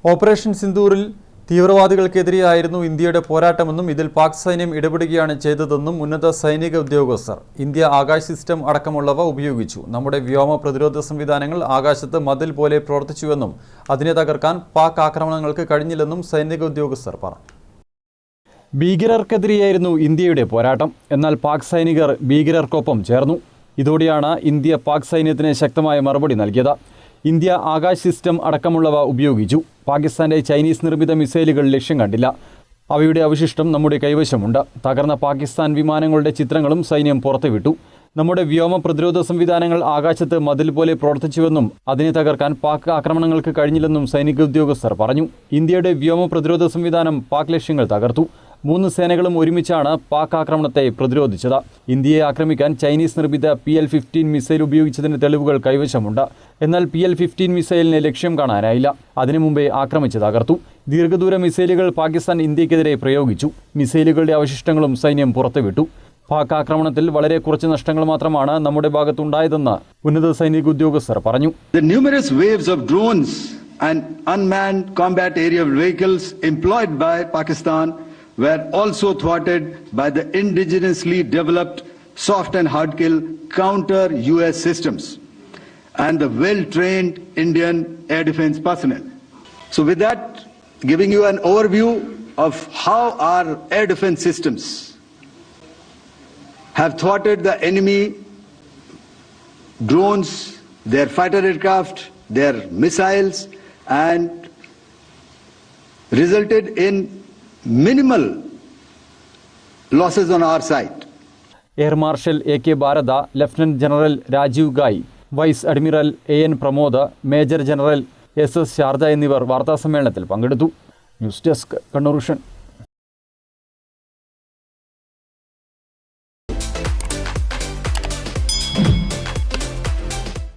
Operation സിന്ദൂറിൽ തീവ്രവാദികൾക്കെതിരെയായിരുന്നു ഇന്ത്യയുടെ പോരാട്ടമെന്നും ഇതിൽ പാക് സൈന്യം ഇടപെടുകയാണ് ചെയ്തതെന്നും ഉന്നത സൈനിക ഉദ്യോഗസ്ഥർ. ഇന്ത്യ ആകാശ് സിസ്റ്റം അടക്കമുള്ളവ ഉപയോഗിച്ചു. നമ്മുടെ വ്യോമ പ്രതിരോധ സംവിധാനങ്ങൾ ആകാശത്ത് മതിൽ പോലെ പ്രവർത്തിച്ചുവെന്നും അതിനെ തകർക്കാൻ പാക് ആക്രമണങ്ങൾക്ക് കഴിഞ്ഞില്ലെന്നും സൈനിക ഉദ്യോഗസ്ഥർ പറഞ്ഞു. ഭീകരർക്കെതിരെയായിരുന്നു ഇന്ത്യയുടെ പോരാട്ടം. എന്നാൽ പാക് സൈനികർ ഭീകരർക്കൊപ്പം ചേർന്നു. ഇതോടെയാണ് ഇന്ത്യ പാക് സൈന്യത്തിന് ശക്തമായ മറുപടി നൽകിയത്. ഇന്ത്യ ആകാശ് സിസ്റ്റം അടക്കമുള്ളവ ഉപയോഗിച്ചു. പാകിസ്ഥാന്റെ ചൈനീസ് നിർമ്മിത മിസൈലുകൾ ലക്ഷ്യം കണ്ടില്ല. അവയുടെ അവശിഷ്ടം നമ്മുടെ കൈവശമുണ്ട്. തകർന്ന പാകിസ്ഥാൻ വിമാനങ്ങളുടെ ചിത്രങ്ങളും സൈന്യം പുറത്തുവിട്ടു. നമ്മുടെ വ്യോമ പ്രതിരോധ സംവിധാനങ്ങൾ ആകാശത്ത് മതിൽ പോലെ പ്രവർത്തിച്ചുവെന്നും അതിനെ തകർക്കാൻ പാക് ആക്രമണങ്ങൾക്ക് കഴിഞ്ഞില്ലെന്നും സൈനിക ഉദ്യോഗസ്ഥർ പറഞ്ഞു. ഇന്ത്യയുടെ വ്യോമ പ്രതിരോധ സംവിധാനം പാക് ലക്ഷ്യങ്ങൾ തകർത്തു. 3 സേനകളും ഒരുമിച്ചാണ് പാക് ആക്രമണത്തെ പ്രതിരോധിച്ചത്. ഇന്ത്യയെ ആക്രമിക്കാൻ ചൈനീസ് നിർമ്മിത PL-15 മിസൈൽ ഉപയോഗിച്ചതിന് തെളിവുകൾ കൈവശമുണ്ട്. എന്നാൽ PL-15 മിസൈലിനെ ലക്ഷ്യം കാണാനായില്ല. അതിനു മുമ്പേ ആക്രമിച്ച് തകർത്തു. ദീർഘദൂര മിസൈലുകൾ പാകിസ്ഥാൻ ഇന്ത്യക്കെതിരെ പ്രയോഗിച്ചു. മിസൈലുകളുടെ അവശിഷ്ടങ്ങളും സൈന്യം പുറത്തുവിട്ടു. പാക് ആക്രമണത്തിൽ വളരെ കുറച്ച് നഷ്ടങ്ങൾ മാത്രമാണ് നമ്മുടെ ഭാഗത്തുണ്ടായതെന്ന് ഉന്നത സൈനിക ഉദ്യോഗസ്ഥർ പറഞ്ഞു. The numerous waves of drones and unmanned combat aerial vehicles employed by Pakistan were also thwarted by the indigenously developed soft and hard kill counter US systems and the well-trained Indian air defense personnel. So with that, giving you an overview of how our air defense systems have thwarted the enemy drones, their fighter aircraft, their missiles, and resulted in minimal losses on our side. Air marshal AK Bharat, lieutenant general Rajiv Ghai, vice admiral AN Pramod, major general SS Sharja എന്നിവർ വാർത്താസമ്മേളനത്തിൽ പങ്കെടുത്തു. News desk, Kannur vision.